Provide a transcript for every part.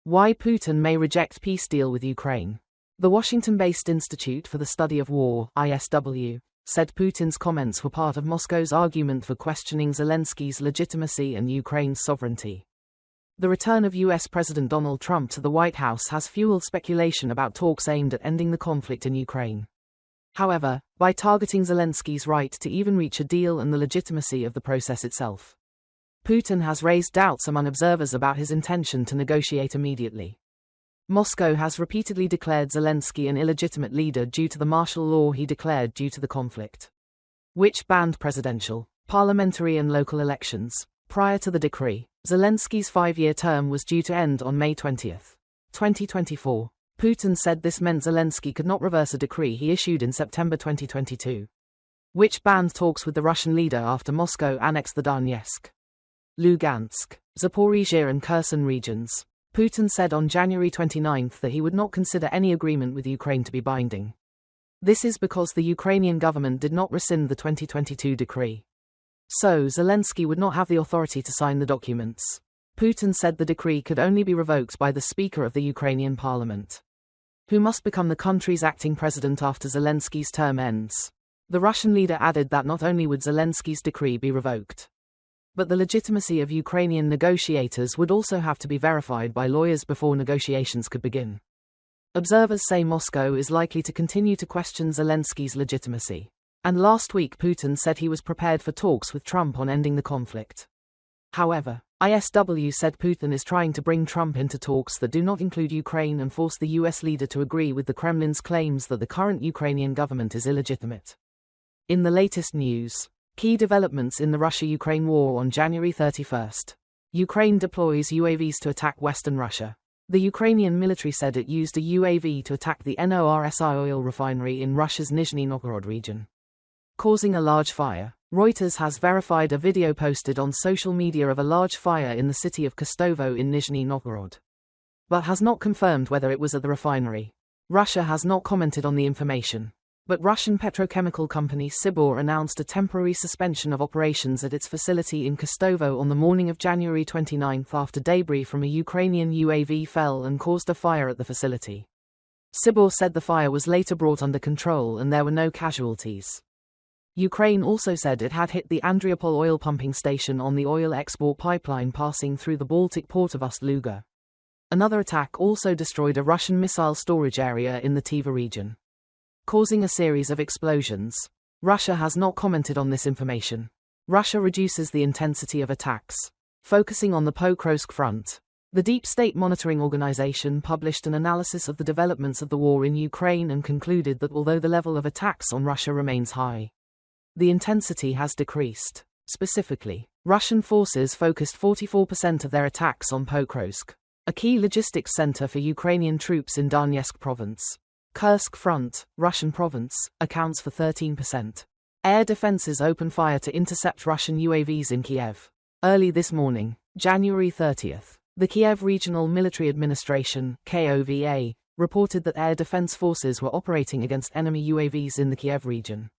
Why Putin may reject peace deal with Ukraine. The Washington-based Institute for the Study of War, ISW, said Putin's comments were part of Moscow's argument for questioning Zelensky's legitimacy and Ukraine's sovereignty. The return of U.S. President Donald Trump to the White House has fueled speculation about talks aimed at ending the conflict in Ukraine. However, by targeting Zelensky's right to even reach a deal and the legitimacy of the process itself, Putin has raised doubts among observers about his intention to negotiate immediately. Moscow has repeatedly declared Zelensky an illegitimate leader due to the martial law he declared due to the conflict, which banned presidential, parliamentary and local elections. Prior to the decree, Zelensky's 5-year term was due to end on May 20, 2024. Putin said this meant Zelensky could not reverse a decree he issued in September 2022, which banned talks with the Russian leader after Moscow annexed the Donetsk, Lugansk, Zaporizhia and Kherson regions. Putin said on January 29 that he would not consider any agreement with Ukraine to be binding. This is because the Ukrainian government did not rescind the 2022 decree. So Zelensky would not have the authority to sign the documents. Putin said the decree could only be revoked by the Speaker of the Ukrainian parliament, who must become the country's acting president after Zelensky's term ends. The Russian leader added that not only would Zelensky's decree be revoked, but the legitimacy of Ukrainian negotiators would also have to be verified by lawyers before negotiations could begin. Observers say Moscow is likely to continue to question Zelensky's legitimacy. And last week Putin said he was prepared for talks with Trump on ending the conflict. However, ISW said Putin is trying to bring Trump into talks that do not include Ukraine and force the US leader to agree with the Kremlin's claims that the current Ukrainian government is illegitimate. In the latest news, key developments in the Russia-Ukraine war on January 31. Ukraine deploys UAVs to attack Western Russia. The Ukrainian military said it used a UAV to attack the NORSI oil refinery in Russia's Nizhny Novgorod region, causing a large fire. Reuters has verified a video posted on social media of a large fire in the city of Kostovo in Nizhny Novgorod, but has not confirmed whether it was at the refinery. Russia has not commented on the information, but Russian petrochemical company Sibor announced a temporary suspension of operations at its facility in Kostovo on the morning of January 29 after debris from a Ukrainian UAV fell and caused a fire at the facility. Sibor said the fire was later brought under control and there were no casualties. Ukraine also said it had hit the Andriopol oil pumping station on the oil export pipeline passing through the Baltic port of Ust-Luga. Another attack also destroyed a Russian missile storage area in the Tiva region, causing a series of explosions. Russia has not commented on this information. Russia reduces the intensity of attacks, focusing on the Pokrovsk front. The Deep State Monitoring Organization published an analysis of the developments of the war in Ukraine and concluded that although the level of attacks on Russia remains high, the intensity has decreased. Specifically, Russian forces focused 44% of their attacks on Pokrovsk, a key logistics center for Ukrainian troops in Donetsk province. Kursk front, Russian province, accounts for 13%. Air defenses opened fire to intercept Russian UAVs in Kiev. Early this morning, January 30, the Kiev Regional Military Administration, KOVA, reported that air defense forces were operating against enemy UAVs in the Kiev region.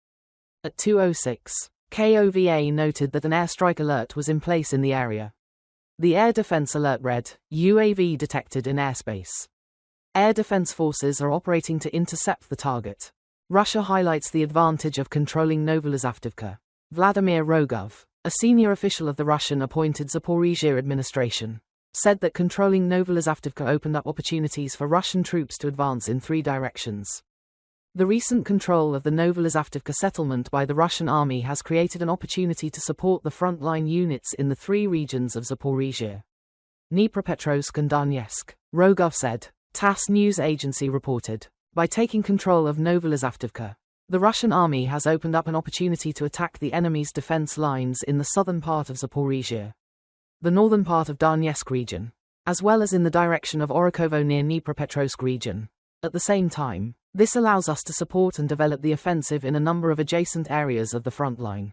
At 2:06, KOVA noted that an airstrike alert was in place in the area. The air defense alert read, UAV detected in airspace. Air defense forces are operating to intercept the target. Russia highlights the advantage of controlling Novolazavivka. Vladimir Rogov, a senior official of the Russian-appointed Zaporizhia administration, said that controlling Novolazavivka opened up opportunities for Russian troops to advance in 3 directions. The recent control of the Novolazavivka settlement by the Russian army has created an opportunity to support the frontline units in the 3 regions of Zaporizhia, Dnipropetrovsk and Donetsk, Rogov said. TASS news agency reported. By taking control of Novolazavivka, the Russian army has opened up an opportunity to attack the enemy's defense lines in the southern part of Zaporizhia, the northern part of Donetsk region, as well as in the direction of Orikovo near Dnipropetrovsk region. At the same time, this allows us to support and develop the offensive in a number of adjacent areas of the front line.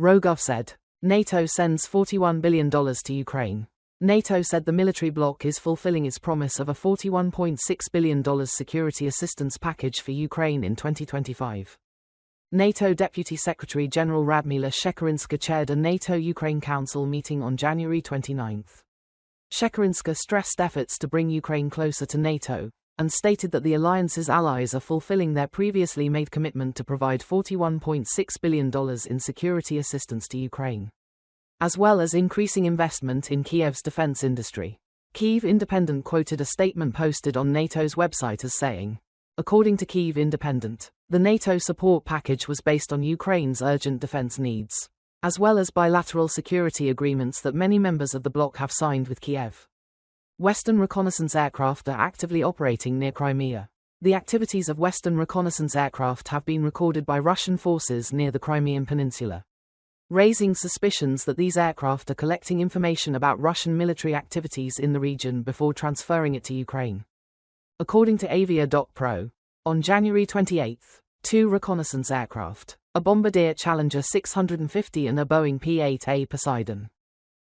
Rogov said. NATO sends $41 billion to Ukraine. NATO said the military bloc is fulfilling its promise of a $41.6 billion security assistance package for Ukraine in 2025. NATO Deputy Secretary General Radmila Shekerinska chaired a NATO-Ukraine Council meeting on January 29. Shekerinska stressed efforts to bring Ukraine closer to NATO, and stated that the alliance's allies are fulfilling their previously made commitment to provide $41.6 billion in security assistance to Ukraine, as well as increasing investment in Kiev's defense industry. Kyiv Independent quoted a statement posted on NATO's website as saying, according to Kyiv Independent, the NATO support package was based on Ukraine's urgent defense needs, as well as bilateral security agreements that many members of the bloc have signed with Kiev. Western reconnaissance aircraft are actively operating near Crimea. The activities of Western reconnaissance aircraft have been recorded by Russian forces near the Crimean Peninsula, raising suspicions that these aircraft are collecting information about Russian military activities in the region before transferring it to Ukraine. According to Avia.pro, on January 28, 2 reconnaissance aircraft, a Bombardier Challenger 650 and a Boeing P-8A Poseidon,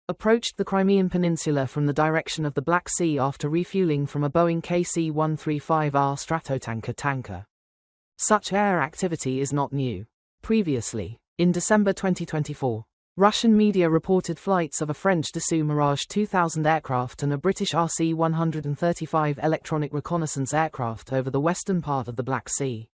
approached the Crimean Peninsula from the direction of the Black Sea after refueling from a Boeing KC-135R Stratotanker tanker. Such air activity is not new. Previously, in December 2024, Russian media reported flights of a French Dassault Mirage 2000 aircraft and a British RC-135 electronic reconnaissance aircraft over the western part of the Black Sea.